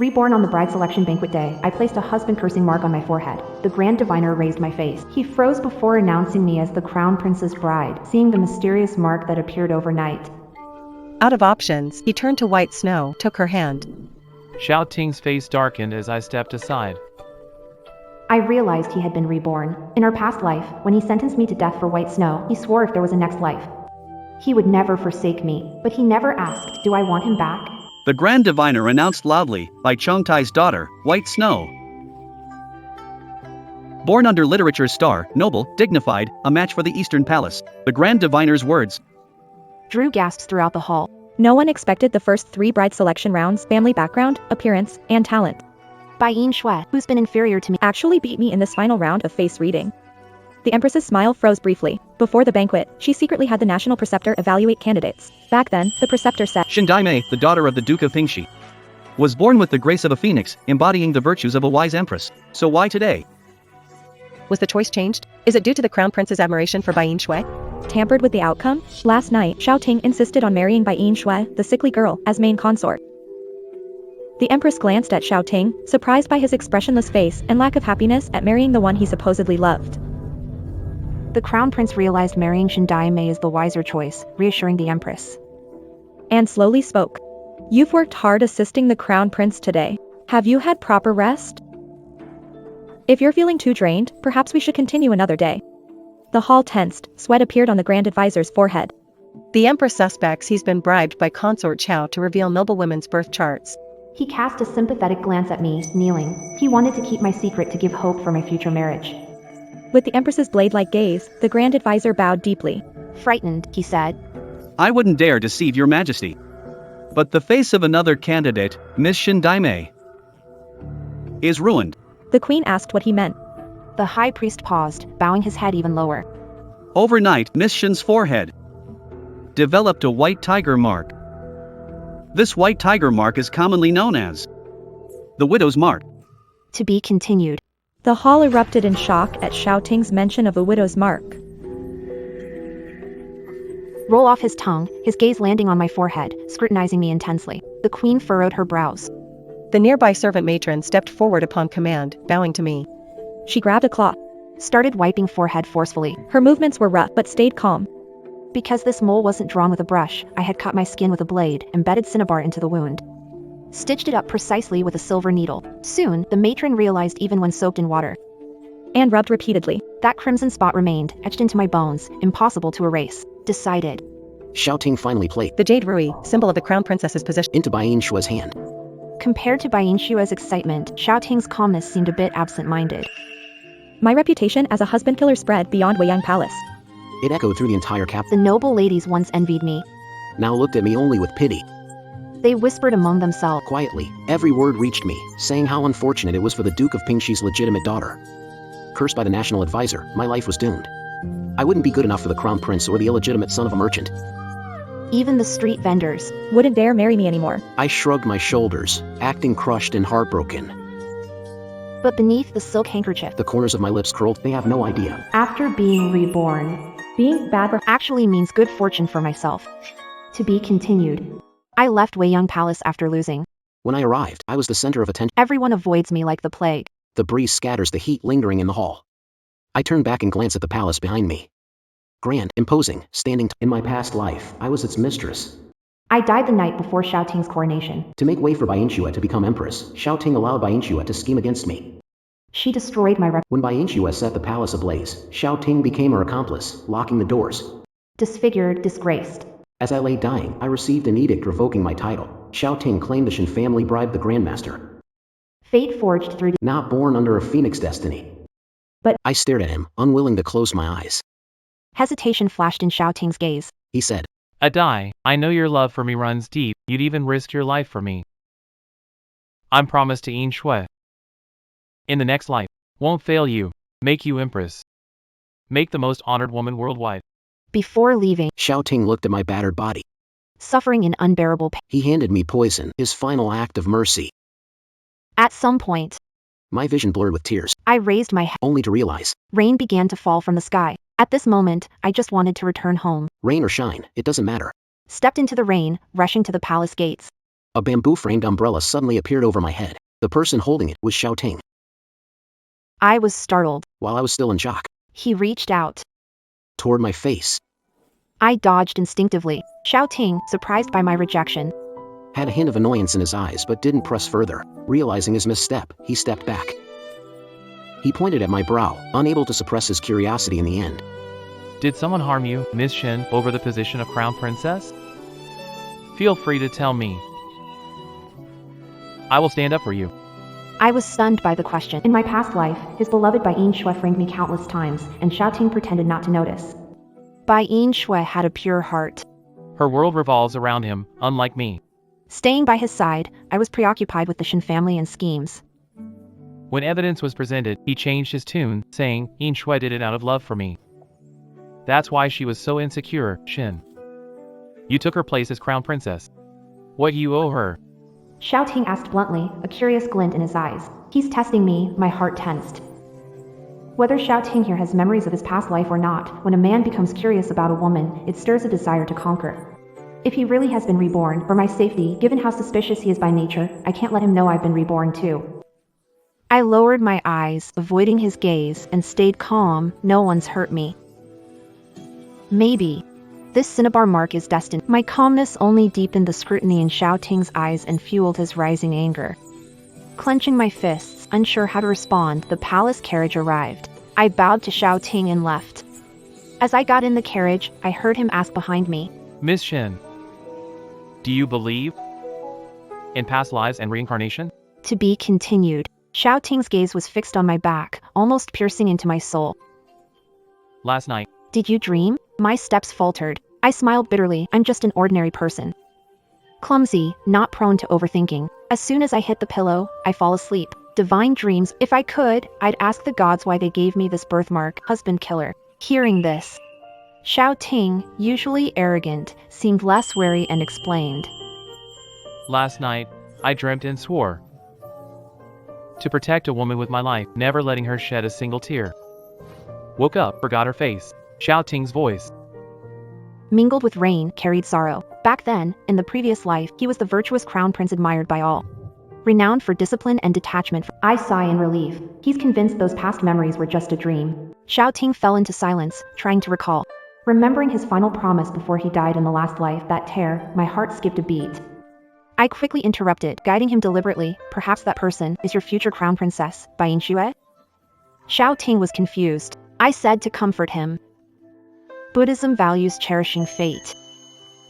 Reborn on the bride selection banquet day, I placed a husband-cursing mark on my forehead. The grand diviner raised my face. He froze before announcing me as the crown prince's bride, seeing the mysterious mark that appeared overnight. Out of options, he turned to White Snow, took her hand. Xiao Ting's face darkened as I stepped aside. I realized he had been reborn. In our past life, when he sentenced me to death for White Snow, he swore if there was a next life, he would never forsake me, but he never asked, do I want him back? The Grand Diviner announced loudly, by Chongtai's daughter, White Snow. Born under literature's star, noble, dignified, a match for the Eastern Palace. The Grand Diviner's words drew gasps throughout the hall. No one expected the first 3 bride selection rounds, family background, appearance, and talent. Bai Yin Shui, who's been inferior to me, actually beat me in this final round of face reading. The Empress's smile froze briefly. Before the banquet, she secretly had the national preceptor evaluate candidates. Back then, the preceptor said, Shindaime, the daughter of the Duke of Pingxi, was born with the grace of a phoenix, embodying the virtues of a wise empress. So why today? Was the choice changed? Is it due to the crown prince's admiration for Bai Yin Shui? Tampered with the outcome? Last night, Xiao Ting insisted on marrying Bai Yin Shui, the sickly girl, as main consort. The Empress glanced at Xiao Ting, surprised by his expressionless face and lack of happiness at marrying the one he supposedly loved. The crown prince realized marrying Shindaime is the wiser choice, reassuring the Empress. And slowly spoke. You've worked hard assisting the crown prince today. Have you had proper rest? If you're feeling too drained, perhaps we should continue another day. The hall tensed, sweat appeared on the Grand Advisor's forehead. The Empress suspects he's been bribed by Consort Qiao to reveal noblewomen's birth charts. He cast a sympathetic glance at me, kneeling. He wanted to keep my secret to give hope for my future marriage. With the Empress's blade-like gaze, the Grand Advisor bowed deeply. Frightened, he said, I wouldn't dare deceive your majesty. But the face of another candidate, Miss Shindaime, is ruined. The queen asked what he meant. The high priest paused, bowing his head even lower. Overnight, Miss Shin's forehead developed a white tiger mark. This white tiger mark is commonly known as the widow's mark. To be continued. The hall erupted in shock at Xiao Ting's mention of a widow's mark. Roll off his tongue, his gaze landing on my forehead, scrutinizing me intensely. The queen furrowed her brows. The nearby servant matron stepped forward upon command, bowing to me. She grabbed a cloth, started wiping forehead forcefully. Her movements were rough but stayed calm. Because this mole wasn't drawn with a brush, I had cut my skin with a blade, embedded cinnabar into the wound. Stitched it up precisely with a silver needle. Soon, the matron realized even when soaked in water. And rubbed repeatedly. That crimson spot remained, etched into my bones, impossible to erase. Decided. Xiao Ting finally placed the jade rui, symbol of the crown princess's position, into Bai Yin Shui's hand. Compared to Bai Yin Shui's excitement, Xiao Ting's calmness seemed a bit absent-minded. My reputation as a husband killer spread beyond Weiyang Palace. It echoed through the entire The noble ladies once envied me. Now looked at me only with pity. They whispered among themselves. Quietly, every word reached me, saying how unfortunate it was for the Duke of Pingxi's legitimate daughter. Cursed by the national advisor, my life was doomed. I wouldn't be good enough for the crown prince or the illegitimate son of a merchant. Even the street vendors wouldn't dare marry me anymore. I shrugged my shoulders, acting crushed and heartbroken. But beneath the silk handkerchief, the corners of my lips curled. They have no idea. After being reborn, being bad for actually means good fortune for myself. To be continued. I left Weiyang Palace after losing. When I arrived, I was the center of attention. Everyone avoids me like the plague. The breeze scatters the heat lingering in the hall. I turn back and glance at the palace behind me. Grand, imposing, standing in my past life, I was its mistress. I died the night before Xiao Ting's coronation. To make way for Bai Yin Shui to become empress, Xiao Ting allowed Bai Yin Shui to scheme against me. She destroyed my When Bai Yin Shui set the palace ablaze, Xiao Ting became her accomplice, locking the doors. Disfigured, disgraced. As I lay dying, I received an edict revoking my title. Xiao Ting claimed the Shin family bribed the Grandmaster. Fate forged through not born under a phoenix destiny. But I stared at him, unwilling to close my eyes. Hesitation flashed in Xiao Ting's gaze. He said, Adai, I know your love for me runs deep, you'd even risk your life for me. I'm promised to Yin Shui. In the next life, won't fail you, make you empress. Make the most honored woman worldwide. Before leaving, Xiao Ting looked at my battered body. Suffering in unbearable pain. He handed me poison, his final act of mercy. At some point, my vision blurred with tears. I raised my head, only to realize rain began to fall from the sky. At this moment, I just wanted to return home. Rain or shine, it doesn't matter. Stepped into the rain, rushing to the palace gates. A bamboo-framed umbrella suddenly appeared over my head. The person holding it was Xiao Ting. I was startled. While I was still in shock, He reached out. toward my face, I dodged instinctively. Xiao Ting, surprised by my rejection. had a hint of annoyance in his eyes but didn't press further. Realizing his misstep, he stepped back. He pointed at my brow, unable to suppress his curiosity in the end. Did someone harm you, Miss Shin, over the position of crown princess? Feel free to tell me. I will stand up for you. I was stunned by the question. In my past life, his beloved Bai Yin Shui framed me countless times, and Xiao Ting pretended not to notice. Bai Yin Shui had a pure heart. Her world revolves around him, unlike me. Staying by his side, I was preoccupied with the Shin family and schemes. When evidence was presented, he changed his tune, saying, Yin Shui did it out of love for me. That's why she was so insecure, Shin. You took her place as crown princess. What do you owe her? Xiao Ting asked bluntly, a curious glint in his eyes. He's testing me, my heart tensed. Whether Xiao Ting here has memories of his past life or not, when a man becomes curious about a woman, it stirs a desire to conquer. If he really has been reborn, for my safety, given how suspicious he is by nature, I can't let him know I've been reborn too. I lowered my eyes, avoiding his gaze, and stayed calm. No one's hurt me. Maybe. This cinnabar mark is destined. My calmness only deepened the scrutiny in Xiao Ting's eyes and fueled his rising anger. Clenching my fists, unsure how to respond, the palace carriage arrived. I bowed to Xiao Ting and left. As I got in the carriage, I heard him ask behind me, Miss Shin, do you believe in past lives and reincarnation? To be continued. Xiao Ting's gaze was fixed on my back, almost piercing into my soul. Last night, Did you dream? My steps faltered. I smiled bitterly. I'm just an ordinary person. Clumsy, not prone to overthinking. As soon as I hit the pillow, I fall asleep. Divine dreams. If I could, I'd ask the gods why they gave me this birthmark. Husband killer. Hearing this, Xiao Ting, usually arrogant, seemed less wary and explained. last night, I dreamt and swore to protect a woman with my life, never letting her shed a single tear. Woke up, forgot her face. Xiao Ting's voice. Mingled with rain, carried sorrow. Back then, in the previous life, he was the virtuous crown prince admired by all. Renowned for discipline and detachment. I sigh in relief. He's convinced those past memories were just a dream. Xiao Ting fell into silence, trying to recall. Remembering his final promise before he died in the last life, that tear, my heart skipped a beat. I quickly interrupted, guiding him deliberately. Perhaps that person is your future crown princess, Bai Yin Shui? Xiao Ting was confused. I said to comfort him. Buddhism values cherishing fate.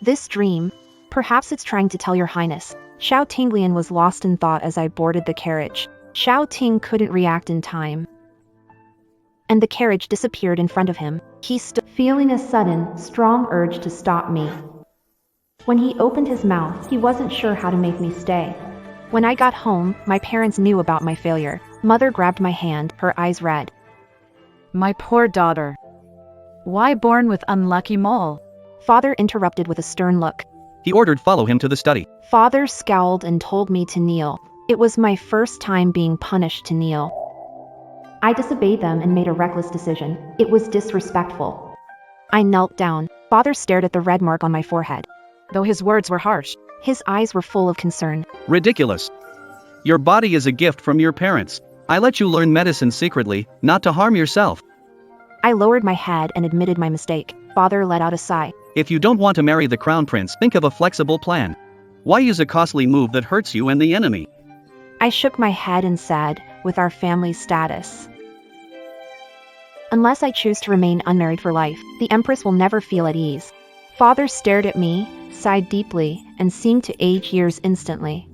This dream, perhaps it's trying to tell your highness. Xiao Tinglian was lost in thought as I boarded the carriage. Xiao Ting couldn't react in time. And the carriage disappeared in front of him. He stood, feeling a sudden, strong urge to stop me. When he opened his mouth, he wasn't sure how to make me stay. When I got home, my parents knew about my failure. Mother grabbed my hand, her eyes red. My poor daughter. Why born with unlucky mole? Father interrupted with a stern look. He ordered follow him to the study. Father scowled and told me to kneel. It was my first time being punished to kneel. I disobeyed them and made a reckless decision. It was disrespectful. I knelt down. Father stared at the red mark on my forehead. Though his words were harsh, his eyes were full of concern. Ridiculous. Your body is a gift from your parents. I let you learn medicine secretly, not to harm yourself. I lowered my head and admitted my mistake. Father let out a sigh. If you don't want to marry the crown prince, think of a flexible plan. Why use a costly move that hurts you and the enemy? I shook my head and said, with our family status. Unless I choose to remain unmarried for life, the Empress will never feel at ease. Father stared at me, sighed deeply, and seemed to age years instantly.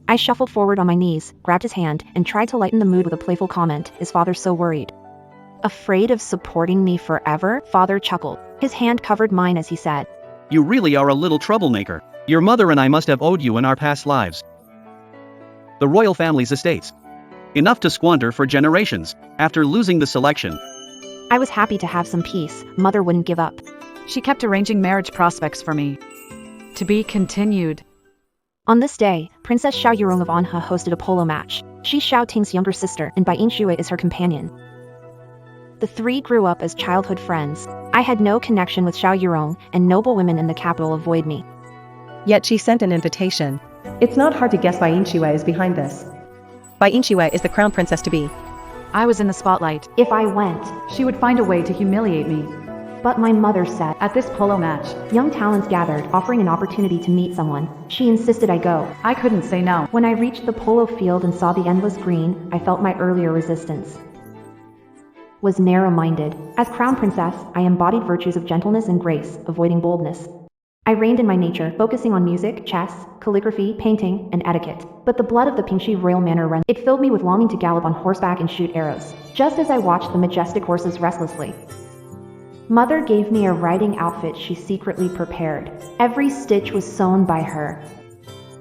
I shuffled forward on my knees, grabbed his hand, and tried to lighten the mood with a playful comment. Is Father so worried? Afraid of supporting me forever? Father chuckled. His hand covered mine as he said, You really are a little troublemaker. Your mother and I must have owed you in our past lives. The royal family's estates. Enough to squander for generations. After losing the selection, I was happy to have some peace. Mother wouldn't give up. she kept arranging marriage prospects for me. To be continued. On this day, Princess Xiao Yurong of Anhe hosted a polo match. She's Xiao Ting's younger sister, and Bai Yin Shui is her companion. The three grew up as childhood friends. I had no connection with Xiao Yurong, and noble women in the capital avoid me. Yet she sent an invitation. It's not hard to guess Bai Inshue is behind this. Bai Inshue is the crown princess-to-be. I was in the spotlight. If I went, She would find a way to humiliate me. but my mother said, At this polo match, young talents gathered, offering an opportunity to meet someone. She insisted I go. I couldn't say no. When I reached the polo field and saw the endless green, I felt my earlier resistance was narrow-minded. As crown princess, I embodied virtues of gentleness and grace, avoiding boldness. I reigned in my nature, focusing on music, chess, calligraphy, painting, and etiquette. But the blood of the Pingxi royal manor ran. It filled me with longing to gallop on horseback and shoot arrows, just as I watched the majestic horses restlessly. Mother gave me a riding outfit she secretly prepared. Every stitch was sewn by her.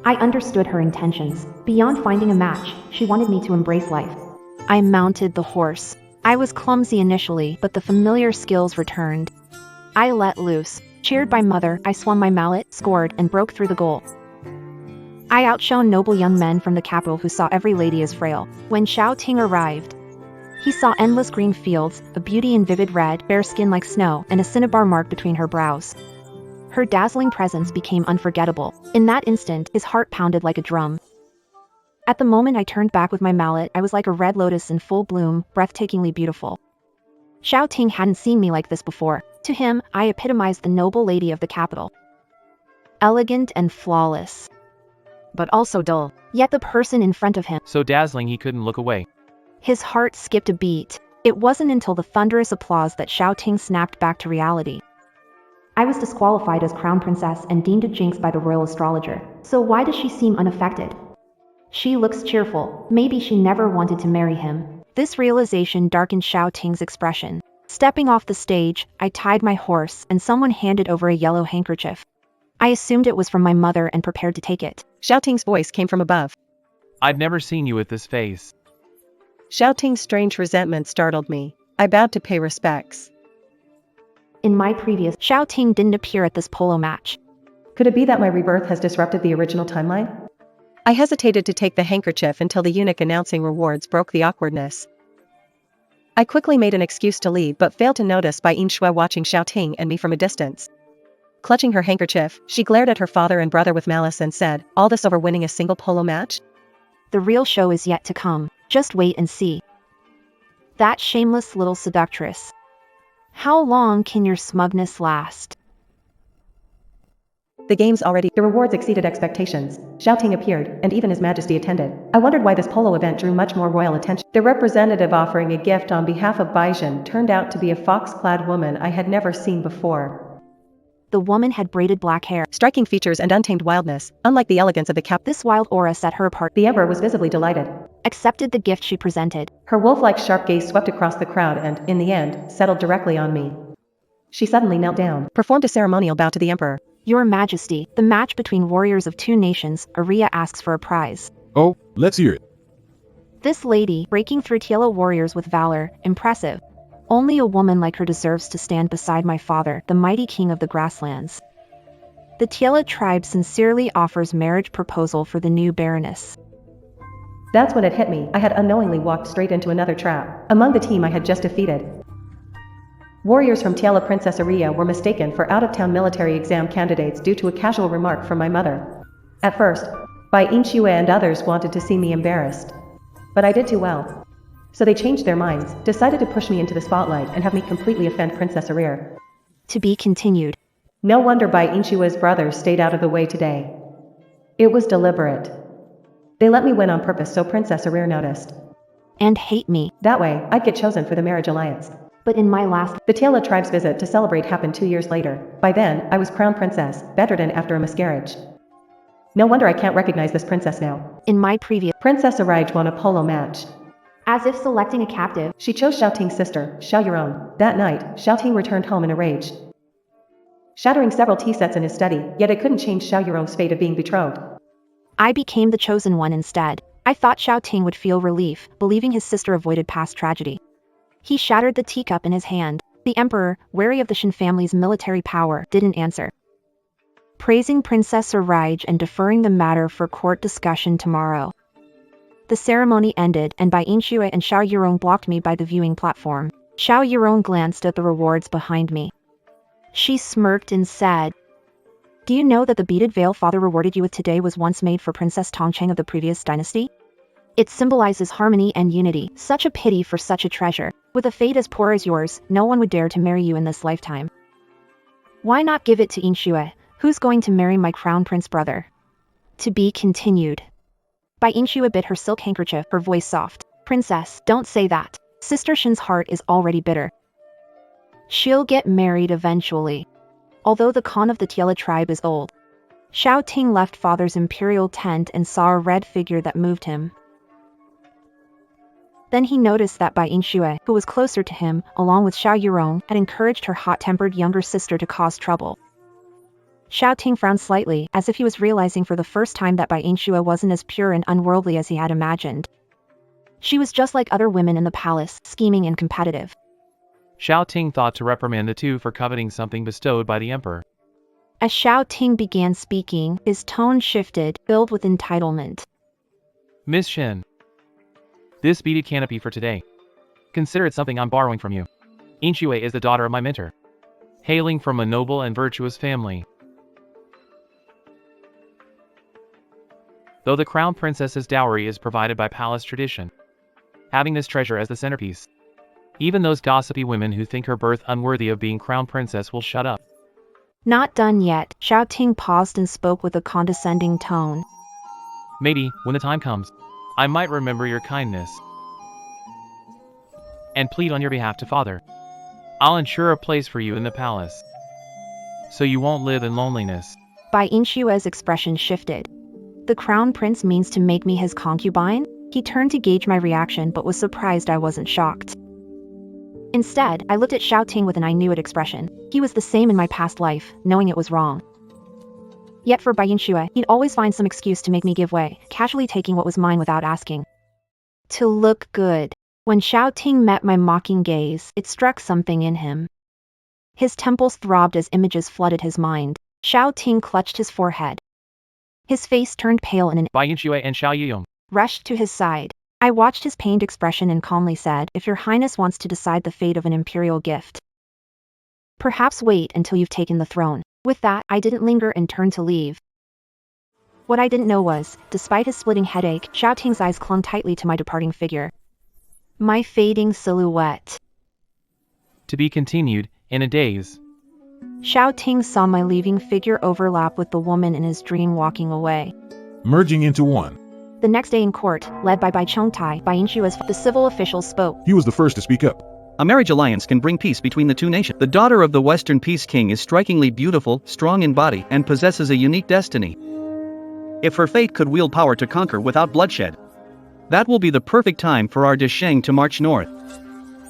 I understood her intentions. Beyond finding a match, she wanted me to embrace life. I mounted the horse. I was clumsy initially, but the familiar skills returned. I let loose. Cheered by Mother, I swung my mallet, scored, and broke through the goal. I outshone noble young men from the capital who saw every lady as frail. When Xiao Ting arrived, he saw endless green fields, a beauty in vivid red, fair skin like snow, and a cinnabar mark between her brows. Her dazzling presence became unforgettable. In that instant, his heart pounded like a drum. At the moment I turned back with my mallet, I was like a red lotus in full bloom, breathtakingly beautiful. Xiao Ting hadn't seen me like this before. To him, I epitomized the noble lady of the capital. Elegant and flawless, But also dull. yet the person in front of him, So dazzling he couldn't look away. his heart skipped a beat. It wasn't until the thunderous applause that Xiao Ting snapped back to reality. I was disqualified as crown princess and deemed a jinx by the royal astrologer. So why does she seem unaffected? She looks cheerful. Maybe she never wanted to marry him. This realization darkened Xiao Ting's expression. Stepping off the stage, I tied my horse and someone handed over a yellow handkerchief. I assumed it was from my mother and prepared to take it. Xiao Ting's voice came from above. I've never seen you with this face. Xiao Ting's strange resentment startled me. I bowed to pay respects. In my previous, Xiao Ting didn't appear at this polo match. Could it be that my rebirth has disrupted the original timeline? I hesitated to take the handkerchief until the eunuch announcing rewards broke the awkwardness. I quickly made an excuse to leave but failed to notice Bai Inshue watching Xiao Ting and me from a distance. Clutching her handkerchief, she glared at her father and brother with malice and said, "All this over winning a single polo match?" The real show is yet to come. Just wait and see. That shameless little seductress. How long can your smugness last? The rewards exceeded expectations. Xiao Ting appeared, and even His Majesty attended. I wondered why this polo event drew much more royal attention. The representative offering a gift on behalf of Baizhen turned out to be a fox-clad woman I had never seen before. The woman had braided black hair. Striking features and untamed wildness, unlike the elegance of the cap. This wild aura set her apart. The emperor was visibly delighted. Accepted the gift she presented. Her wolf-like sharp gaze swept across the crowd and, in the end, settled directly on me. She suddenly knelt down, performed a ceremonial bow to the emperor. Your Majesty, the match between warriors of two nations, Aria asks for a prize. Oh, let's hear it. This lady, breaking through Tiela warriors with valor, impressive. Only a woman like her deserves to stand beside my father, the mighty king of the grasslands. The Tiela tribe sincerely offers marriage proposal for the new baroness. That's when it hit me. I had unknowingly walked straight into another trap. Among the team I had just defeated, warriors from Tiela Princess Aria were mistaken for out-of-town military exam candidates due to a casual remark from my mother. At first, Bai Inshue and others wanted to see me embarrassed. But I did too well. So they changed their minds, decided to push me into the spotlight and have me completely offend Princess Aria. To be continued. No wonder Bai Inshue's brothers stayed out of the way today. It was deliberate. They let me win on purpose so Princess Aria noticed. And hate me. That way, I'd get chosen for the marriage alliance. But in my last, The Tiela tribe's visit to celebrate happened 2 years later. By then, I was crown princess, bedridden after a miscarriage. No wonder I can't recognize this princess now. in my previous, Princess Arij won a polo match. as if selecting a captive, She chose Xiao Ting's sister, Xiao Yuron. That night, Xiao Ting returned home in a rage, shattering several tea sets in his study, yet it couldn't change Xiao Yuron's fate of being betrothed. I became the chosen one instead. I thought Xiao Ting would feel relief, believing his sister avoided past tragedy. He shattered the teacup in his hand. The emperor, wary of the Shin family's military power, didn't answer. Praising Princess Arij and deferring the matter for court discussion tomorrow. The ceremony ended, and Bai Inshue and Xiao Yurong blocked me by the viewing platform. Xiao Yurong glanced at the rewards behind me. She smirked and said, Do you know that the beaded veil father rewarded you with today was once made for Princess Tongcheng of the previous dynasty? It symbolizes harmony and unity. Such a pity for such a treasure. With a fate as poor as yours, no one would dare to marry you in this lifetime. Why not give it to Inshue, who's going to marry my crown prince brother? To be continued. Bai Inshue bit her silk handkerchief, her voice soft. Princess, don't say that. Sister Shin's heart is already bitter. She'll get married eventually. Although the Khan of the Tiela tribe is old. Xiao Ting left father's imperial tent and saw a red figure that moved him. Then he noticed that Bai Inshue, who was closer to him, along with Xiao Yurong, had encouraged her hot-tempered younger sister to cause trouble. Xiao Ting frowned slightly, as if he was realizing for the first time that Bai Inshue wasn't as pure and unworldly as he had imagined. She was just like other women in the palace, scheming and competitive. Xiao Ting thought to reprimand the two for coveting something bestowed by the emperor. As Xiao Ting began speaking, his tone shifted, filled with entitlement. Miss Shin. This beaded canopy for today. Consider it something I'm borrowing from you. Inshue is the daughter of my mentor. Hailing from a noble and virtuous family. Though the crown princess's dowry is provided by palace tradition. Having this treasure as the centerpiece. Even those gossipy women who think her birth unworthy of being crown princess will shut up. Not done yet. Xiao Ting paused and spoke with a condescending tone. Maybe, when the time comes, I might remember your kindness. And plead on your behalf to father. I'll ensure a place for you in the palace. So you won't live in loneliness. Bai Inshue's expression shifted. The crown prince means to make me his concubine? He turned to gauge my reaction but was surprised I wasn't shocked. Instead, I looked at Xiao Ting with an I knew it expression. He was the same in my past life, knowing it was wrong. Yet for Bai Inshue, he'd always find some excuse to make me give way, casually taking what was mine without asking. To look good. When Xiao Ting met my mocking gaze, it struck something in him. His temples throbbed as images flooded his mind. Xiao Ting clutched his forehead. His face turned pale and an Bai Inshue and Xiao Yuyong rushed to his side. I watched his pained expression and calmly said, if your highness wants to decide the fate of an imperial gift, perhaps wait until you've taken the throne. With that, I didn't linger and turned to leave. What I didn't know was, despite his splitting headache, Xiao Ting's eyes clung tightly to my departing figure. My fading silhouette. to be continued, in a daze. Xiao Ting saw my leaving figure overlap with the woman in his dream walking away. Merging into one. The next day in court, led by Bai Chongtai, Bai Inshu as the civil officials spoke. He was the first to speak up. A marriage alliance can bring peace between the two nations. The daughter of the Western Peace King is strikingly beautiful, strong in body, and possesses a unique destiny. If her fate could wield power to conquer without bloodshed, that will be the perfect time for our Disheng to march north.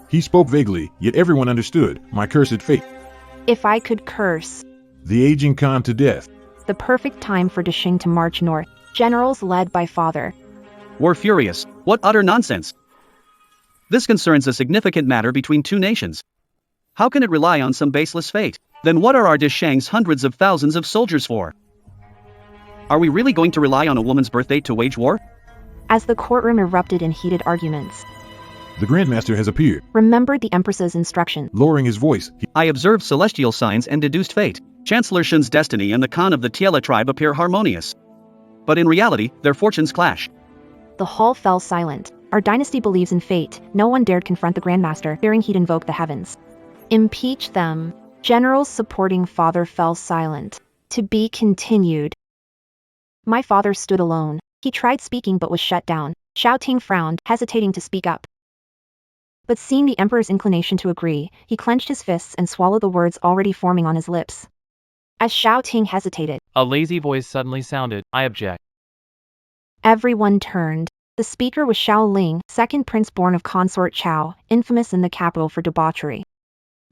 He spoke vaguely, yet everyone understood. My cursed fate. If I could curse. The aging Khan to death. The perfect time for Disheng to march north. Generals led by father. We're furious. What utter nonsense. This concerns a significant matter between two nations. How can it rely on some baseless fate? Then what are our Disheng's hundreds of thousands of soldiers for? Are we really going to rely on a woman's birth date to wage war? As the courtroom erupted in heated arguments. The Grandmaster has appeared. Remembered the Empress's instruction. Lowering his voice, I observed celestial signs and deduced fate. Chancellor Shun's destiny and the Khan of the Tiela tribe appear harmonious. But in reality, their fortunes clash. The hall fell silent. Our dynasty believes in fate. No one dared confront the Grandmaster, fearing he'd invoke the heavens. Impeach them. Generals supporting father fell silent. To be continued. My father stood alone. He tried speaking but was shut down. Xiao Ting frowned, hesitating to speak up. But seeing the Emperor's inclination to agree, he clenched his fists and swallowed the words already forming on his lips. As Xiao Ting hesitated, A lazy voice suddenly sounded, I object. Everyone turned. The speaker was Xiao Ling, second prince born of consort Chao, infamous in the capital for debauchery.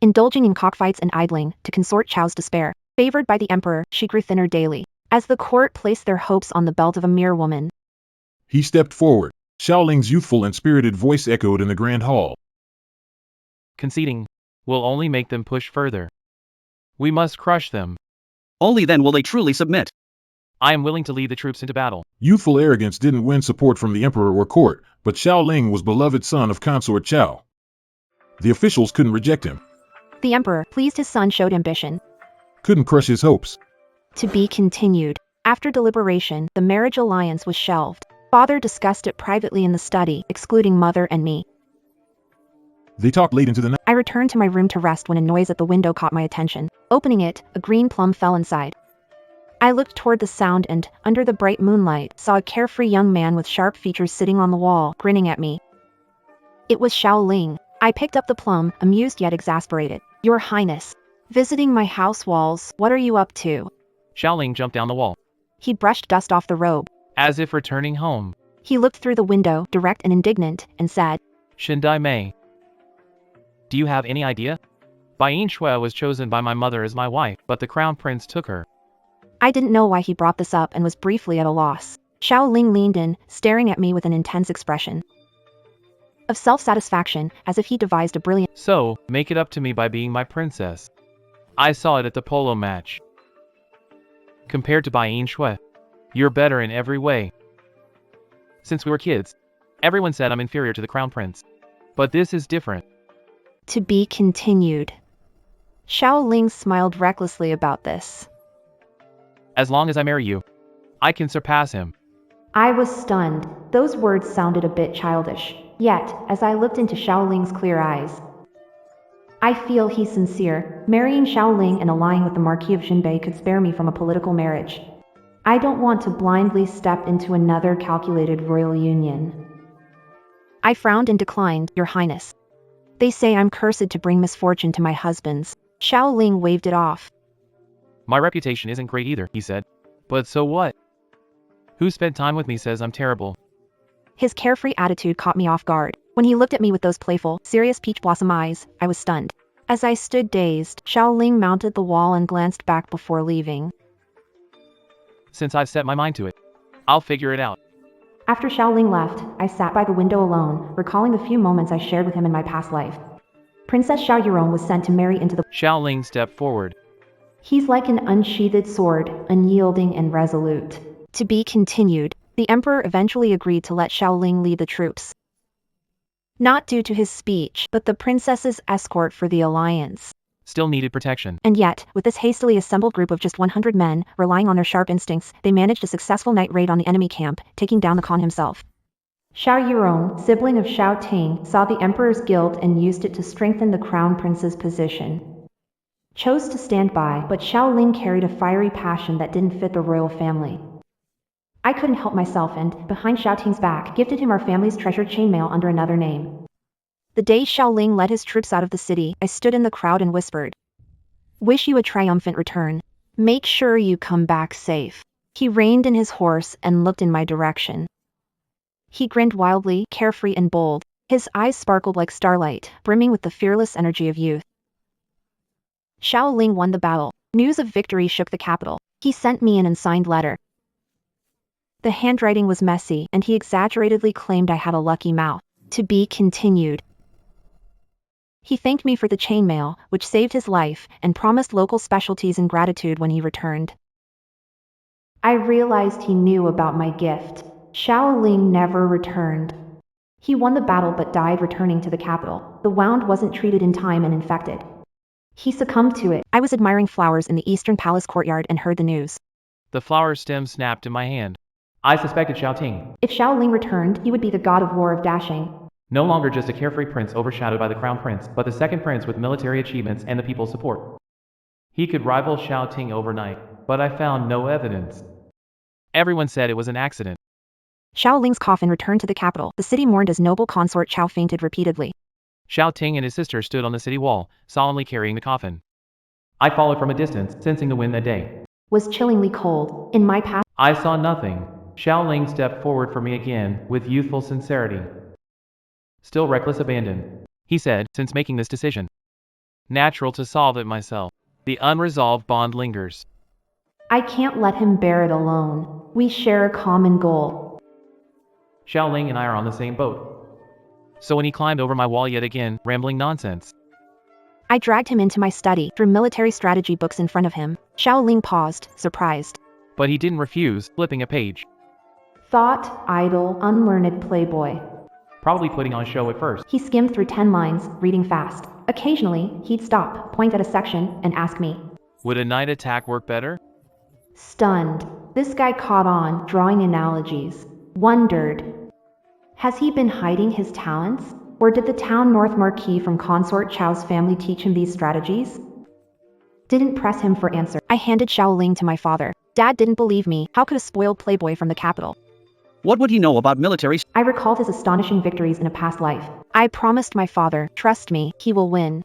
Indulging in cockfights and idling, to consort Chao's despair. Favored by the emperor, she grew thinner daily. As the court placed their hopes on the belt of a mere woman. he stepped forward. Xiaoling's youthful and spirited voice echoed in the grand hall. Conceding will only make them push further. We must crush them. Only then will they truly submit. I am willing to lead the troops into battle. Youthful arrogance didn't win support from the emperor or court, but Xiaoling was beloved son of consort Chao. The officials couldn't reject him, The emperor, pleased his son showed ambition. couldn't crush his hopes. To be continued. After deliberation, the marriage alliance was shelved. Father discussed it privately in the study, excluding mother and me. They talked late into the night. I returned to my room to rest when a noise at the window caught my attention. Opening it, a green plum fell inside. I looked toward the sound and, under the bright moonlight, saw a carefree young man with sharp features sitting on the wall, grinning at me. It was Xiao Ling. I picked up the plum, amused yet exasperated. Your Highness. Visiting my house walls, what are you up to? Xiao Ling jumped down the wall, He brushed dust off the robe. as if returning home. He looked through the window, direct and indignant, and said, Shindai Mei. Do you have any idea? Bai Shui was chosen by my mother as my wife, but the crown prince took her. I didn't know why he brought this up and was briefly at a loss. Xiao Ling leaned in, staring at me with an intense expression of self-satisfaction, as if he devised a brilliant. So, make it up to me by being my princess. I saw it at the polo match. Compared to Bai Shui, you're better in every way. Since we were kids, everyone said I'm inferior to the crown prince. But this is different. To be continued. Xiao Ling smiled recklessly about this. As long as I marry you, I can surpass him. I was stunned. Those words sounded a bit childish. Yet, as I looked into Xiao Ling's clear eyes, I feel he's sincere. Marrying Xiao Ling and allying with the Marquis of Jinbei could spare me from a political marriage. I don't want to blindly step into another calculated royal union. I frowned and declined, Your Highness. They say I'm cursed to bring misfortune to my husbands. Xiao Ling waved it off. My reputation isn't great either, he said. But so what? Who spent time with me says I'm terrible. His carefree attitude caught me off guard. When he looked at me with those playful, serious peach blossom eyes, I was stunned. As I stood dazed, Xiao Ling mounted the wall and glanced back before leaving. Since I've set my mind to it, I'll figure it out. After Xiao Ling left, I sat by the window alone, recalling the few moments I shared with him in my past life. Princess Xiao Yurong was sent to marry into the. Xiao Ling stepped forward. He's like an unsheathed sword, unyielding and resolute. To be continued. The emperor eventually agreed to let Xiao Ling lead the troops. Not due to his speech, but the princess's escort for the alliance. Still needed protection. And yet, with this hastily assembled group of just 100 men, relying on their sharp instincts, they managed a successful night raid on the enemy camp, taking down the Khan himself. Xiao Yurong, sibling of Xiao Ting, saw the emperor's guilt and used it to strengthen the crown prince's position. Chose to stand by, but Xiao Ling carried a fiery passion that didn't fit the royal family. I couldn't help myself and, behind Xiao Ting's back, gifted him our family's treasured chainmail under another name. The day Xiao Ling led his troops out of the city, I stood in the crowd and whispered, Wish you a triumphant return. Make sure you come back safe. He reined in his horse and looked in my direction. He grinned wildly, carefree and bold. His eyes sparkled like starlight, brimming with the fearless energy of youth. Xiao Ling won the battle. News of victory shook the capital. He sent me an unsigned letter. The handwriting was messy, and he exaggeratedly claimed I had a lucky mouth. To be continued. He thanked me for the chainmail, which saved his life, and promised local specialties in gratitude when he returned. I realized he knew about my gift. Xiao Ling never returned. He won the battle but died returning to the capital. The wound wasn't treated in time and infected. He succumbed to it. I was admiring flowers in the eastern palace courtyard and heard the news. The flower stem snapped in my hand. I suspected Xiao Ting. If Xiao Ling returned, he would be the god of war of dashing. No longer just a carefree prince overshadowed by the crown prince, but the second prince with military achievements and the people's support. He could rival Xiao Ting overnight, but I found no evidence. Everyone said it was an accident. Xiao Ling's coffin returned to the capital. The city mourned as noble consort Xiao fainted repeatedly. Xiao Ting and his sister stood on the city wall, solemnly carrying the coffin. I followed from a distance, sensing the wind that day was chillingly cold. In my path, I saw nothing. Xiao Ling stepped forward for me again, with youthful sincerity. Still reckless abandon, he said, since making this decision. Natural to solve it myself. The unresolved bond lingers. I can't let him bear it alone. We share a common goal. Xiao Ling and I are on the same boat. So when he climbed over my wall yet again, rambling nonsense, I dragged him into my study, threw military strategy books in front of him. Xiao Ling paused, surprised. But he didn't refuse, flipping a page. Thought, idle, unlearned playboy. Probably putting on a show at first. He skimmed through 10 lines, reading fast. Occasionally, he'd stop, point at a section, and ask me, Would a night attack work better? Stunned, this guy caught on, drawing analogies. Wondered, has he been hiding his talents? Or did the town North Marquis from Consort Chow's family teach him these strategies? Didn't press him for answer. I handed Xiao Ling to my father. Dad didn't believe me. How could a spoiled playboy from the capital? What would he know about military? I recalled his astonishing victories in a past life. I promised my father, trust me, he will win.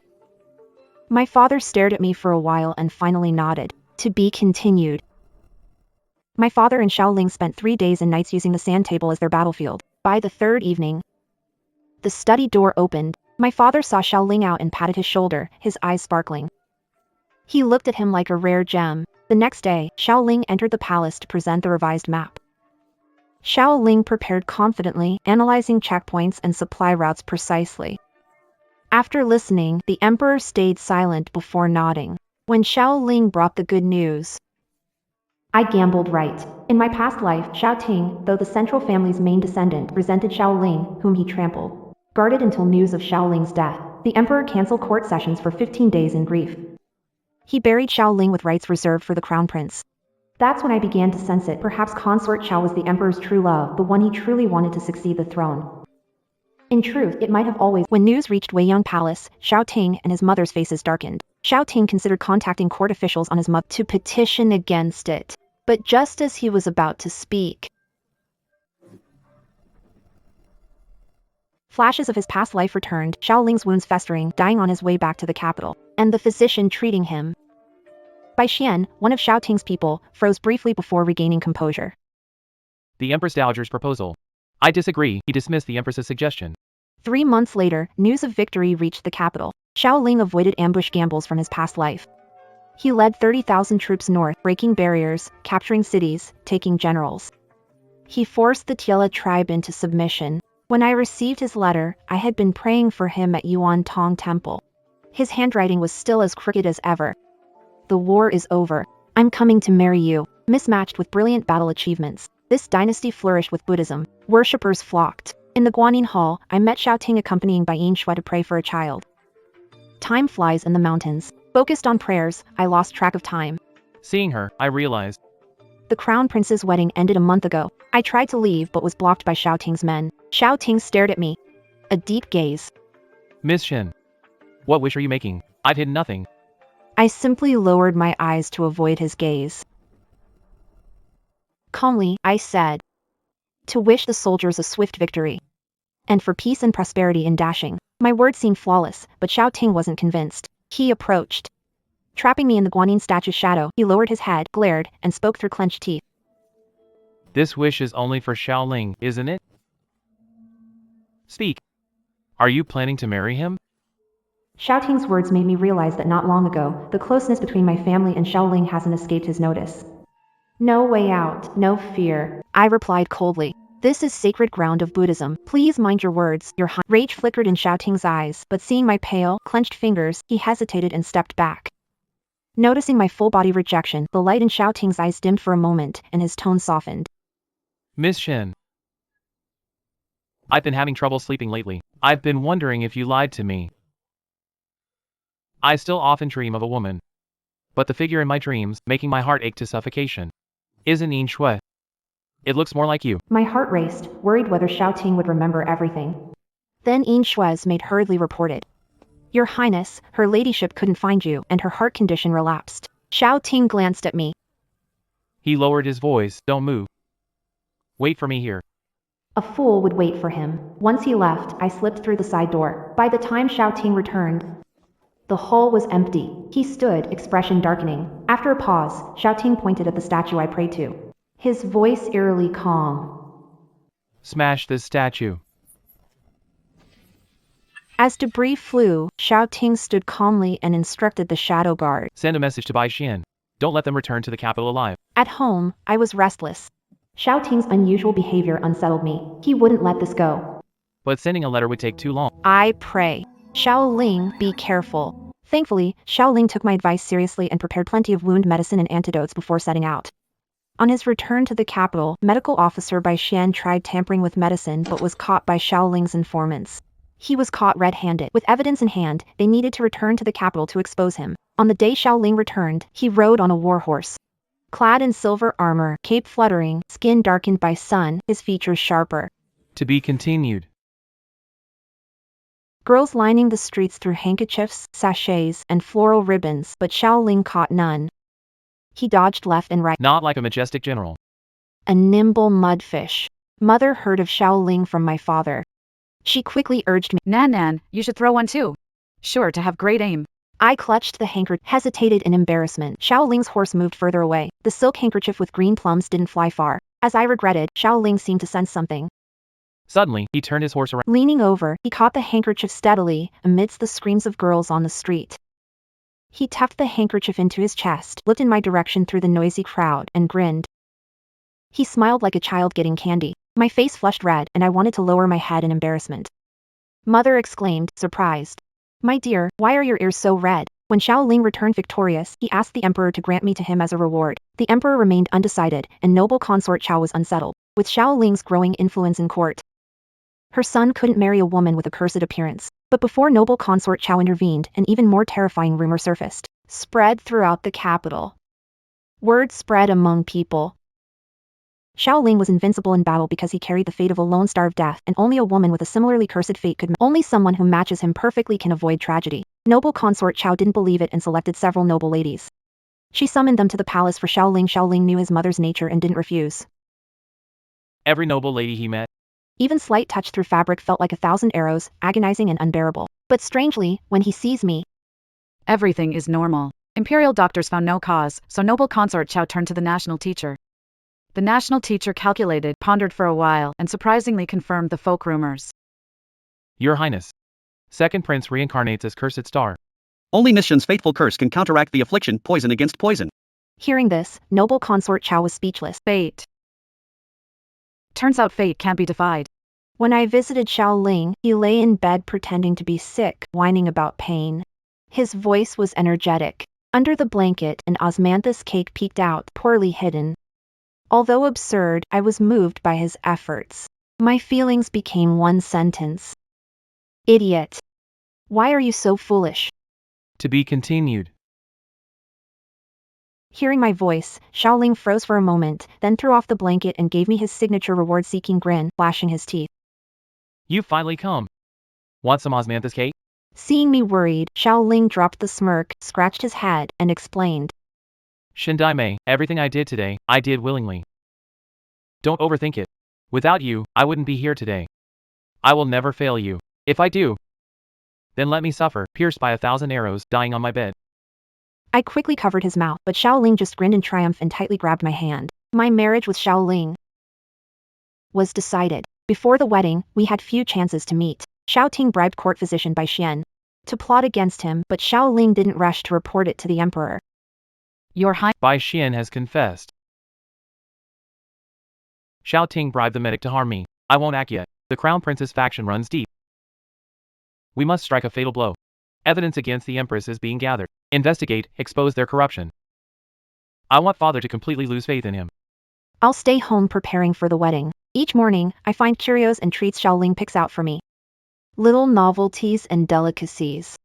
My father stared at me for a while and finally nodded. To be continued. My father and Xiao Ling spent 3 days and nights using the sand table as their battlefield. By the third evening, the study door opened. My father saw Xiao Ling out and patted his shoulder, his eyes sparkling. He looked at him like a rare gem. The next day, Xiao Ling entered the palace to present the revised map. Xiao Ling prepared confidently, analyzing checkpoints and supply routes precisely. After listening, the emperor stayed silent before nodding. When Xiao Ling brought the good news, I gambled right. In my past life, Xiao Ting, though the central family's main descendant, resented Xiao Ling, whom he trampled. Guarded until news of Xiao Ling's death, the emperor canceled court sessions for 15 days in grief. He buried Xiao Ling with rights reserved for the crown prince. That's when I began to sense it. Perhaps Consort Chao was the emperor's true love, the one he truly wanted to succeed the throne. In truth, it might have always. When news reached Weiyang Palace, Xiao Ting and his mother's faces darkened. Xiao Ting considered contacting court officials on his mother to petition against it. But just as he was about to speak, flashes of his past life returned, Xiao Ling's wounds festering, dying on his way back to the capital, and the physician treating him. Bai Xian, one of Xiao Ting's people, froze briefly before regaining composure. The Empress Dowager's proposal. I disagree, he dismissed the Empress's suggestion. 3 months later, news of victory reached the capital. Xiao Ling avoided ambush gambles from his past life. He led 30,000 troops north, breaking barriers, capturing cities, taking generals. He forced the Tiela tribe into submission. When I received his letter, I had been praying for him at Yuan Tong Temple. His handwriting was still as crooked as ever. The war is over. I'm coming to marry you. Mismatched with brilliant battle achievements, this dynasty flourished with Buddhism. Worshippers flocked. In the Guanyin Hall, I met Xiao Ting accompanying Bai Yinshui to pray for a child. Time flies in the mountains. Focused on prayers, I lost track of time. Seeing her, I realized. The crown prince's wedding ended a month ago. I tried to leave but was blocked by Xiao Ting's men. Xiao Ting stared at me. A deep gaze. Miss Shin. What wish are you making? I've hidden nothing. I simply lowered my eyes to avoid his gaze. Calmly, I said, to wish the soldiers a swift victory. And for peace and prosperity in Dashing. My words seemed flawless, but Xiao Ting wasn't convinced. He approached. Trapping me in the Guanyin statue's shadow, he lowered his head, glared, and spoke through clenched teeth. This wish is only for Xiao Ling, isn't it? Speak. Are you planning to marry him? Xiao Ting's words made me realize that not long ago, the closeness between my family and Xiao Ling hasn't escaped his notice. No way out, no fear, I replied coldly. This is sacred ground of Buddhism. Please mind your words, your Highness. Rage flickered in Xiao Ting's eyes, but seeing my pale, clenched fingers, he hesitated and stepped back. Noticing my full-body rejection, the light in Xiao Ting's eyes dimmed for a moment, and his tone softened. Miss Shin. I've been having trouble sleeping lately. I've been wondering if you lied to me. I still often dream of a woman. But the figure in my dreams, making my heart ache to suffocation, isn't Yin Shui. It looks more like you. My heart raced, worried whether Xiao Ting would remember everything. Then Yin Shui's maid hurriedly reported. Your Highness, her ladyship couldn't find you, and her heart condition relapsed. Xiao Ting glanced at me. He lowered his voice, don't move. Wait for me here. A fool would wait for him. Once he left, I slipped through the side door. By the time Xiao Ting returned, the hall was empty. He stood, expression darkening. After a pause, Xiao Ting pointed at the statue I prayed to. His voice eerily calm. Smash this statue. As debris flew, Xiao Ting stood calmly and instructed the shadow guard. Send a message to Bai Xian. Don't let them return to the capital alive. At home, I was restless. Xiao Ting's unusual behavior unsettled me. He wouldn't let this go. But sending a letter would take too long. I pray. Xiao Ling, be careful. Thankfully, Xiao Ling took my advice seriously and prepared plenty of wound medicine and antidotes before setting out. On his return to the capital, medical officer Bai Xian tried tampering with medicine but was caught by Xiao Ling's informants. He was caught red-handed. With evidence in hand, they needed to return to the capital to expose him. On the day Xiao Ling returned, he rode on a war horse. Clad in silver armor, cape fluttering, skin darkened by sun, his features sharper. To be continued. Girls lining the streets threw handkerchiefs, sachets, and floral ribbons, but Xiaoling caught none. He dodged left and right. Not like a majestic general. A nimble mudfish. Mother heard of Xiaoling from my father. She quickly urged me. Nan, you should throw one too. Sure to have great aim. I clutched the handkerchief, hesitated in embarrassment. Xiaoling's horse moved further away. The silk handkerchief with green plums didn't fly far. As I regretted, Xiaoling seemed to sense something. Suddenly, he turned his horse around. Leaning over, he caught the handkerchief steadily, amidst the screams of girls on the street. He tucked the handkerchief into his chest, looked in my direction through the noisy crowd, and grinned. He smiled like a child getting candy. My face flushed red, and I wanted to lower my head in embarrassment. Mother exclaimed, surprised. My dear, why are your ears so red? When Xiaoling returned victorious, he asked the emperor to grant me to him as a reward. The emperor remained undecided, and noble consort Xiao was unsettled, with Xiaoling's growing influence in court. Her son couldn't marry a woman with a cursed appearance. But before noble consort Xiao intervened, an even more terrifying rumor surfaced, spread throughout the capital. Word spread among people. Xiaoling was invincible in battle because he carried the fate of a lone star of death, and only a woman with a similarly cursed fate could. Only someone who matches him perfectly can avoid tragedy. Noble consort Xiao didn't believe it and selected several noble ladies. She summoned them to the palace for Xiaoling. Xiaoling knew his mother's nature and didn't refuse. Every noble lady he met. Even slight touch through fabric felt like 1,000 arrows, agonizing and unbearable. But strangely, when he sees me, everything is normal. Imperial doctors found no cause, so noble consort Xiao turned to the national teacher. The national teacher calculated, pondered for a while, and surprisingly confirmed the folk rumors. Your Highness. Second prince reincarnates as cursed star. Only Mistress's fateful curse can counteract the affliction, poison against poison. Hearing this, noble consort Xiao was speechless. Fate. Turns out fate can't be defied. When I visited Xiaoling, he lay in bed pretending to be sick, whining about pain. His voice was energetic. Under the blanket, an osmanthus cake peeked out, poorly hidden. Although absurd, I was moved by his efforts. My feelings became one sentence. Idiot. Why are you so foolish? To be continued. Hearing my voice, Xiaoling froze for a moment, then threw off the blanket and gave me his signature reward-seeking grin, flashing his teeth. You've finally come. Want some osmanthus cake? Seeing me worried, Xiaoling dropped the smirk, scratched his head, and explained. Shindai, everything I did today, I did willingly. Don't overthink it. Without you, I wouldn't be here today. I will never fail you. If I do, then let me suffer, pierced by 1,000 arrows, dying on my bed. I quickly covered his mouth, but Xiaoling just grinned in triumph and tightly grabbed my hand. My marriage with Xiaoling was decided. Before the wedding, we had few chances to meet. Xiaoting bribed court physician Bai Xian to plot against him, but Xiaoling didn't rush to report it to the emperor. Your Highness. Bai Xian has confessed. Xiaoting bribed the medic to harm me. I won't act yet. The crown prince's faction runs deep. We must strike a fatal blow. Evidence against the empress is being gathered. Investigate, expose their corruption. I want father to completely lose faith in him. I'll stay home preparing for the wedding. Each morning, I find curios and treats Xiaoling picks out for me. Little novelties and delicacies.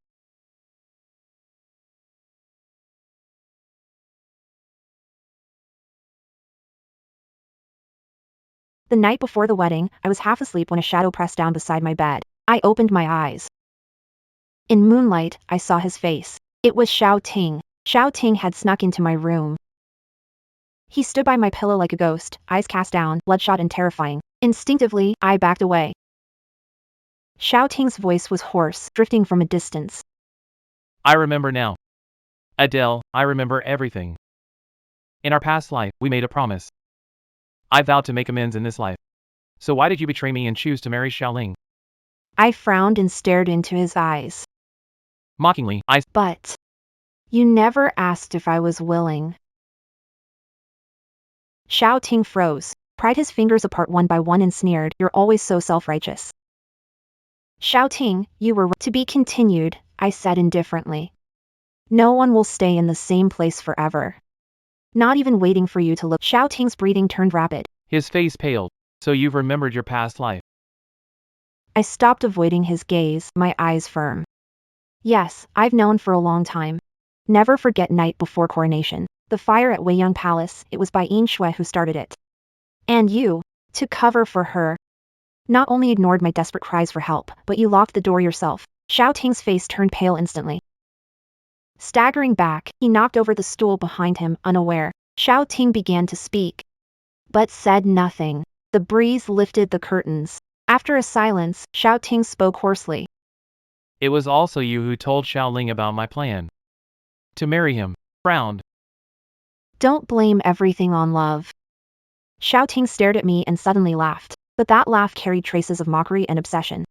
The night before the wedding, I was half asleep when a shadow pressed down beside my bed. I opened my eyes. In moonlight, I saw his face. It was Xiaoting. Xiaoting had snuck into my room. He stood by my pillow like a ghost, eyes cast down, bloodshot and terrifying. Instinctively, I backed away. Xiaoting's voice was hoarse, drifting from a distance. I remember now. Adele, I remember everything. In our past life, we made a promise. I vowed to make amends in this life. So why did you betray me and choose to marry Xiaoling? I frowned and stared into his eyes. Mockingly, But you never asked if I was willing. Xiaoting froze, pried his fingers apart one by one and sneered, "You're always so self-righteous." Xiaoting, you were to be continued, I said indifferently. No one will stay in the same place forever. Not even waiting for you to look. Xiaoting's breathing turned rapid. His face paled. So you've remembered your past life. I stopped avoiding his gaze, my eyes firm. Yes, I've known for a long time. Never forget night before coronation. The fire at Weiyang Palace, it was by Yin Shui who started it. And you, to cover for her, not only ignored my desperate cries for help, but you locked the door yourself. Xiao Ting's face turned pale instantly. Staggering back, he knocked over the stool behind him, unaware. Xiao Ting began to speak, but said nothing. The breeze lifted the curtains. After a silence, Xiao Ting spoke hoarsely. It was also you who told Xiaoling about my plan to marry him. Frowned. Don't blame everything on love. Xiao Ting stared at me and suddenly laughed, but that laugh carried traces of mockery and obsession.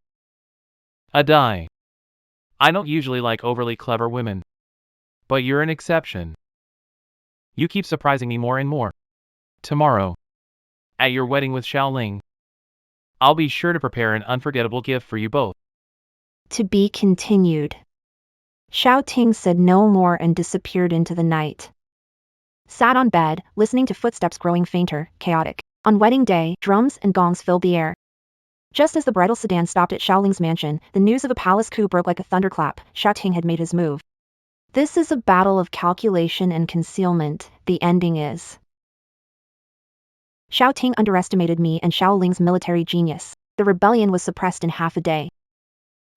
I don't usually like overly clever women, but you're an exception. You keep surprising me more and more. Tomorrow, at your wedding with Xiaoling, I'll be sure to prepare an unforgettable gift for you both. To be continued. Xiao Ting said no more and disappeared into the night. Sat on bed, listening to footsteps growing fainter, chaotic. On wedding day, drums and gongs filled the air. Just as the bridal sedan stopped at Xiaoling's mansion, the news of a palace coup broke like a thunderclap. Xiao Ting had made his move. This is a battle of calculation and concealment, the ending is. Xiao Ting underestimated me and Xiaoling's military genius. The rebellion was suppressed in half a day.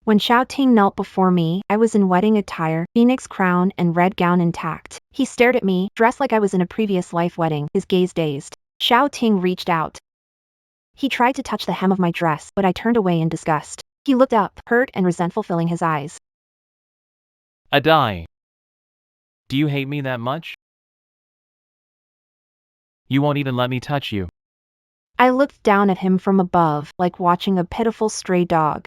When Xiao Ting knelt before me, I was in wedding attire, phoenix crown and red gown intact. He stared at me, dressed like I was in a previous life wedding, his gaze dazed. Xiao Ting reached out. He tried to touch the hem of my dress, but I turned away in disgust. He looked up, hurt and resentful filling his eyes. Do you hate me that much? You won't even let me touch you. I looked down at him from above, like watching a pitiful stray dog.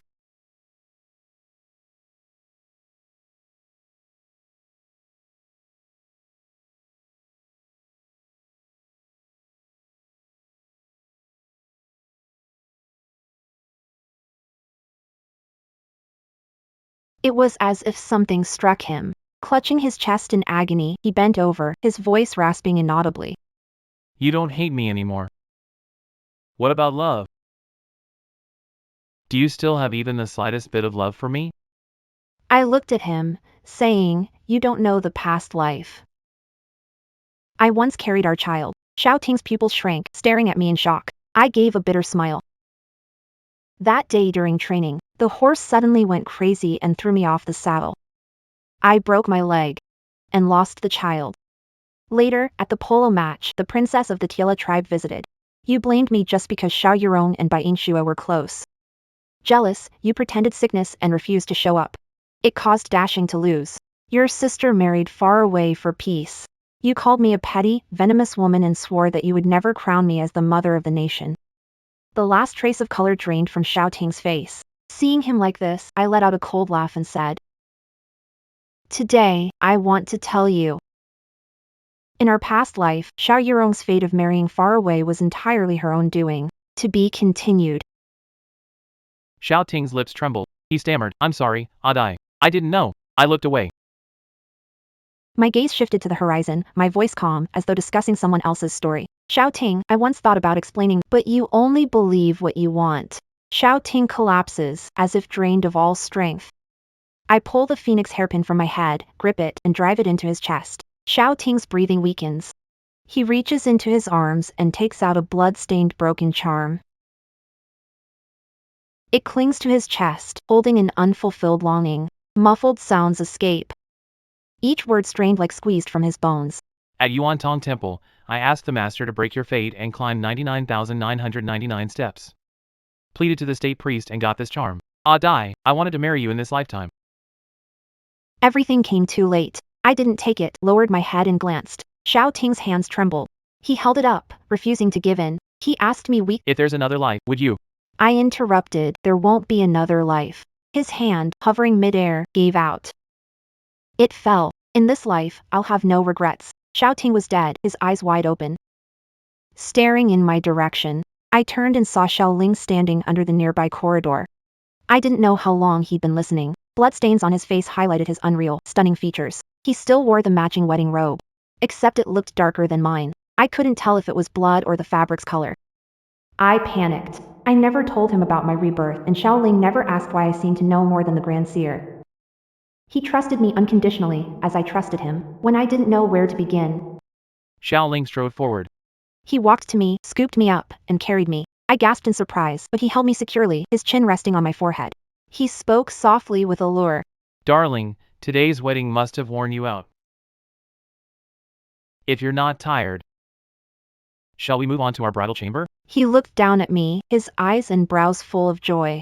It was as if something struck him. Clutching his chest in agony, he bent over, his voice rasping inaudibly. You don't hate me anymore. What about love? Do you still have even the slightest bit of love for me? I looked at him, saying, you don't know the past life. I once carried our child. Xiao Ting's pupils shrank, staring at me in shock. I gave a bitter smile. That day during training, the horse suddenly went crazy and threw me off the saddle. I broke my leg and lost the child. Later, at the polo match, the princess of the Tiela tribe visited. You blamed me just because Xiao Yurong and Bai Yingxue were close. Jealous, you pretended sickness and refused to show up. It caused Dashing to lose. Your sister married far away for peace. You called me a petty, venomous woman and swore that you would never crown me as the mother of the nation. The last trace of color drained from Xiao Ting's face. Seeing him like this, I let out a cold laugh and said, Today, I want to tell you. In our past life, Xiao Yurong's fate of marrying far away was entirely her own doing. To be continued. Xiao Ting's lips trembled. He stammered, I'm sorry, I didn't know. I looked away. My gaze shifted to the horizon, my voice calm, as though discussing someone else's story. Xiao Ting, I once thought about explaining, but you only believe what you want. Xiao Ting collapses, as if drained of all strength. I pull the phoenix hairpin from my head, grip it, and drive it into his chest. Xiao Ting's breathing weakens. He reaches into his arms and takes out a blood-stained broken charm. It clings to his chest, holding an unfulfilled longing. Muffled sounds escape. Each word strained like squeezed from his bones. At Yuantong Temple, I asked the master to break your fate and climb 99,999 steps. Pleaded to the state priest and got this charm. I wanted to marry you in this lifetime. Everything came too late. I didn't take it, lowered my head and glanced. Xiao Ting's hands trembled. He held it up, refusing to give in. He asked me weakly, If there's another life, would you? I interrupted, there won't be another life. His hand, hovering midair, gave out. It fell. In this life, I'll have no regrets. Xiao Ting was dead, his eyes wide open. Staring in my direction, I turned and saw Xiaoling standing under the nearby corridor. I didn't know how long he'd been listening. Bloodstains on his face highlighted his unreal, stunning features. He still wore the matching wedding robe. Except it looked darker than mine. I couldn't tell if it was blood or the fabric's color. I panicked. I never told him about my rebirth, and Xiaoling never asked why I seemed to know more than the Grand Seer. He trusted me unconditionally, as I trusted him, when I didn't know where to begin. Xiao Ling strode forward. He walked to me, scooped me up, and carried me. I gasped in surprise, but he held me securely, his chin resting on my forehead. He spoke softly with allure. Darling, today's wedding must have worn you out. If you're not tired, shall we move on to our bridal chamber? He looked down at me, his eyes and brows full of joy.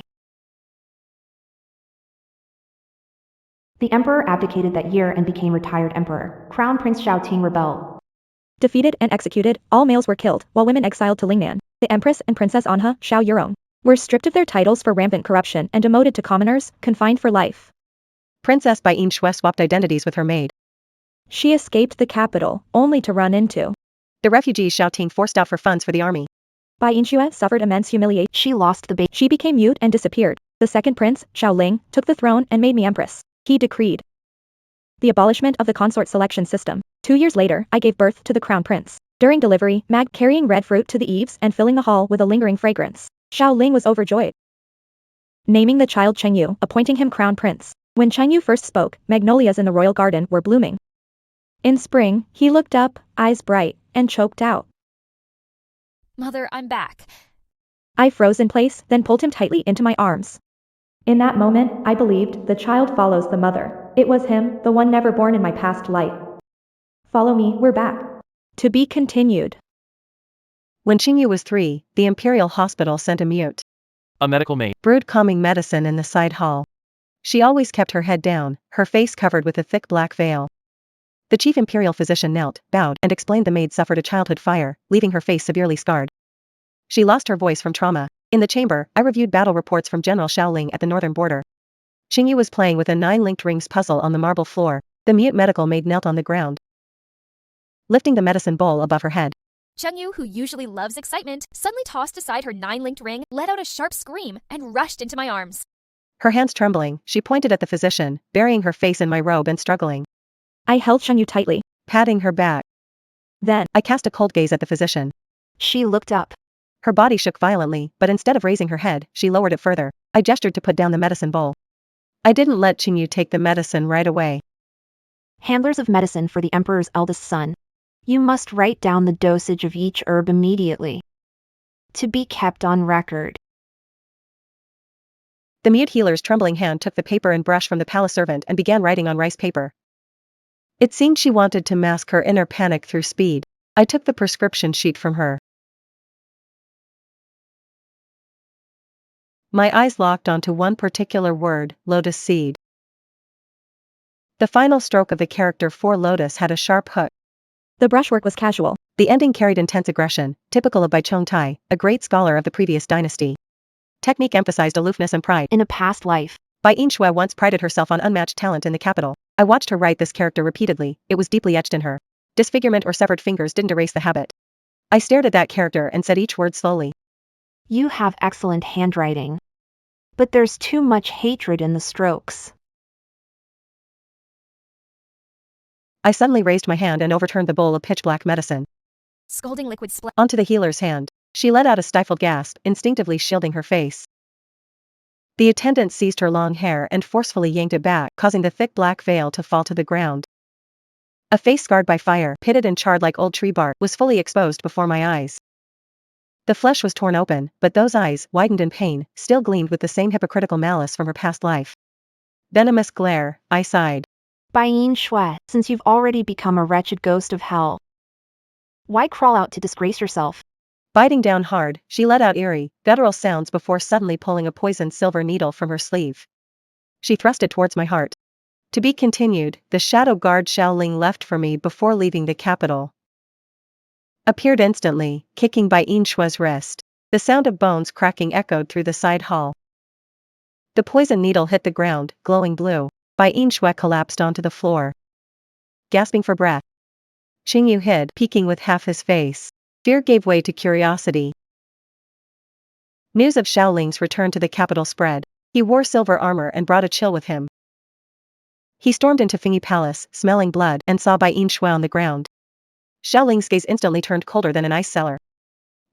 The emperor abdicated that year and became retired emperor. Crown Prince Xiaoting rebelled. Defeated and executed, all males were killed, while women exiled to Lingnan. The Empress and Princess Anha, Xiao Yurong, were stripped of their titles for rampant corruption and demoted to commoners, confined for life. Princess Baiyin Shui swapped identities with her maid. She escaped the capital, only to run into. The refugees Xiaoting forced out for funds for the army. Bai Yinxue suffered immense humiliation. She lost the baby. She became mute and disappeared. The second prince, Xiao Ling, took the throne and made me empress. He decreed the abolishment of the consort selection system. 2 years later, I gave birth to the crown prince. During delivery, Mag carrying red fruit to the eaves and filling the hall with a lingering fragrance. Xiao Ling was overjoyed, naming the child Chengyu, appointing him crown prince. When Chengyu first spoke, magnolias in the royal garden were blooming. In spring, he looked up, eyes bright, and choked out. Mother, I'm back. I froze in place, then pulled him tightly into my arms. In that moment, I believed the child follows the mother. It was him, the one never born in my past life. Follow me, we're back. To be continued. When Qingyu was 3, the imperial hospital sent a mute. A medical maid Brewed calming medicine in the side hall. She always kept her head down, her face covered with a thick black veil. The chief imperial physician knelt, bowed, and explained the maid suffered a childhood fire, leaving her face severely scarred. She lost her voice from trauma. In the chamber, I reviewed battle reports from General Xiaoling at the northern border. Qingyu was playing with a 9-linked rings puzzle on the marble floor. The mute medical maid knelt on the ground, lifting the medicine bowl above her head. Chengyu, who usually loves excitement, suddenly tossed aside her 9-linked ring, let out a sharp scream, and rushed into my arms. Her hands trembling, she pointed at the physician, burying her face in my robe and struggling. I held Chengyu tightly, Patting her back. then I cast a cold gaze at the physician. She looked up. Her body shook violently, but instead of raising her head, she lowered it further. I gestured to put down the medicine bowl. I didn't let Qingyu take the medicine right away. Handlers of medicine for the emperor's eldest son. You must write down the dosage of each herb immediately, to be kept on record. The mute healer's trembling hand took the paper and brush from the palace servant and began writing on rice paper. It seemed she wanted to mask her inner panic through speed. I took the prescription sheet from her. My eyes locked onto one particular word, lotus seed. The final stroke of the character for lotus had a sharp hook. the brushwork was casual. The ending carried intense aggression, typical of Bai Chongtai, a great scholar of the previous dynasty. Technique emphasized aloofness and pride. In a past life, Bai Yinshui once prided herself on unmatched talent in the capital. I watched her write this character repeatedly, it was deeply etched in her. Disfigurement or severed fingers didn't erase the habit. I stared at that character and said each word slowly. you have excellent handwriting. But there's too much hatred in the strokes. I suddenly raised my hand and overturned the bowl of pitch-black medicine. Scalding liquid splashed Onto the healer's hand. She let out a stifled gasp, instinctively shielding her face. The attendant seized her long hair and forcefully yanked it back, causing the thick black veil to fall to the ground. A face scarred by fire, pitted and charred like old tree bark, was fully exposed before my eyes. The flesh was torn open, but those eyes, widened in pain, still gleamed with the same hypocritical malice from her past life. Venomous glare, I sighed. Bai Yinshui, since you've already become a wretched ghost of hell, why crawl out to disgrace yourself? Biting down hard, she let out eerie, guttural sounds before suddenly pulling a poisoned silver needle from her sleeve. She thrust it towards my heart. To be continued, the shadow guard Xiaoling left for me before leaving the capital appeared instantly, kicking Bai Yinshui's wrist. The sound of bones cracking echoed through the side hall. The poison needle hit the ground, glowing blue. Bai Yinshui collapsed onto the floor, gasping for breath. Qingyu hid, peeking with half his face. Fear gave way to curiosity. News of Xiaoling's return to the capital spread. He wore silver armor and brought a chill with him. He stormed into Fingyi Palace, smelling blood, and saw Bai Yinshui on the ground. Xiaoling's gaze instantly turned colder than an ice cellar.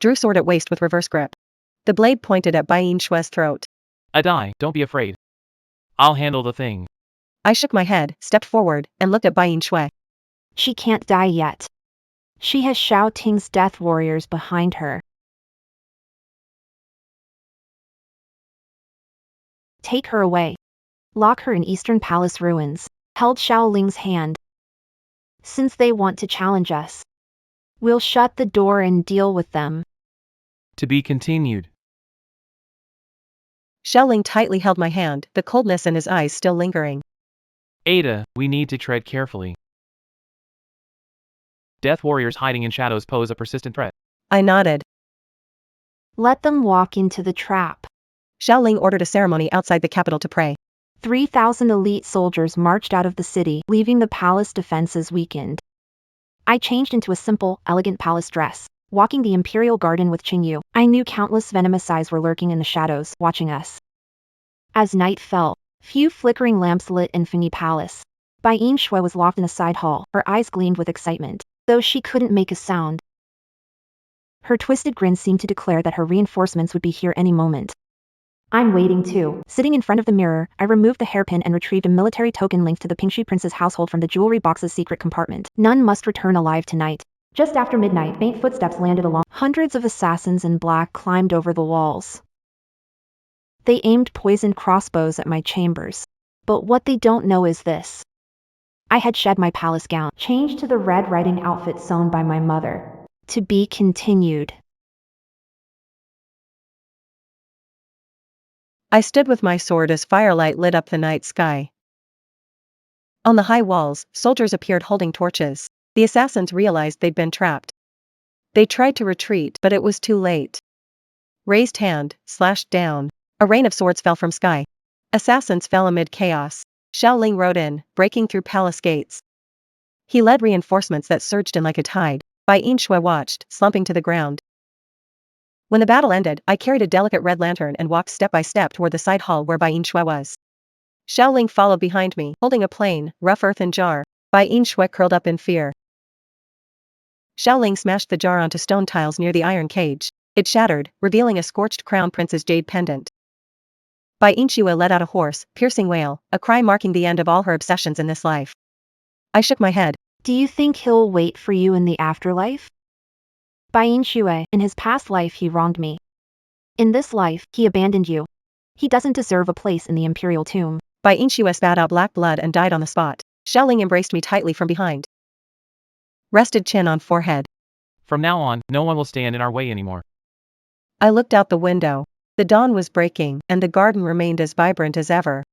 Drew sword at waist with reverse grip. The blade pointed at Bai Yinshui's throat. Adai, don't be afraid. I'll handle the thing. I shook my head, stepped forward, and looked at Bai Yinshui. She can't die yet. She has Xiao Ting's death warriors behind her. Take her away. Lock her in Eastern Palace ruins. Held Xiao Ling's hand. Since they want to challenge us, we'll shut the door and deal with them. To be continued. Xiao Ling tightly held my hand, the coldness in his eyes still lingering. Ada, we need to tread carefully. Death warriors hiding in shadows pose a persistent threat. I nodded. Let them walk into the trap. Xiao Ling ordered a ceremony outside the capital to pray. 3,000 elite soldiers marched out of the city, leaving the palace defenses weakened. I changed into a simple, elegant palace dress, walking the imperial garden with Qingyu. I knew countless venomous eyes were lurking in the shadows, watching us. As night fell, few flickering lamps lit Infinity Palace. Bai Yin Shui was locked in a side hall, her eyes gleamed with excitement, though she couldn't make a sound. Her twisted grin seemed to declare that her reinforcements would be here any moment. I'm waiting too. Sitting in front of the mirror, I removed the hairpin and retrieved a military token linked to the Pingxi Prince's household from the jewelry box's secret compartment. None must return alive tonight. Just after midnight, faint footsteps landed along. Hundreds of assassins in black climbed over the walls. They aimed poisoned crossbows at my chambers. But what they don't know is this. I had shed my palace gown, changed to the red riding outfit sewn by my mother. To be continued. I stood with my sword as firelight lit up the night sky. On the high walls, soldiers appeared holding torches. The assassins realized they'd been trapped. They tried to retreat, but it was too late. Raised hand, slashed down. A rain of swords fell from sky. Assassins fell amid chaos. Xiao Ling rode in, breaking through palace gates. He led reinforcements that surged in like a tide. Bai Yin Shui watched, slumping to the ground. When the battle ended, I carried a delicate red lantern and walked step by step toward the side hall where Bai Yin Shui was. Xiao Ling followed behind me, holding a plain, rough earthen jar. Bai Yin Shui curled up in fear. Xiao Ling smashed the jar onto stone tiles near the iron cage. It shattered, revealing a scorched crown prince's jade pendant. Bai Yin Shui let out a hoarse, piercing wail, a cry marking the end of all her obsessions in this life. I shook my head. Do you think he'll wait for you in the afterlife? Bai Yin Shui, in his past life he wronged me. In this life, he abandoned you. He doesn't deserve a place in the imperial tomb. Bai Yin Shui spat out black blood and died on the spot. Xiao Ling embraced me tightly from behind. Rested chin on forehead. From now on, no one will stand in our way anymore. I looked out the window. The dawn was breaking, and the garden remained as vibrant as ever.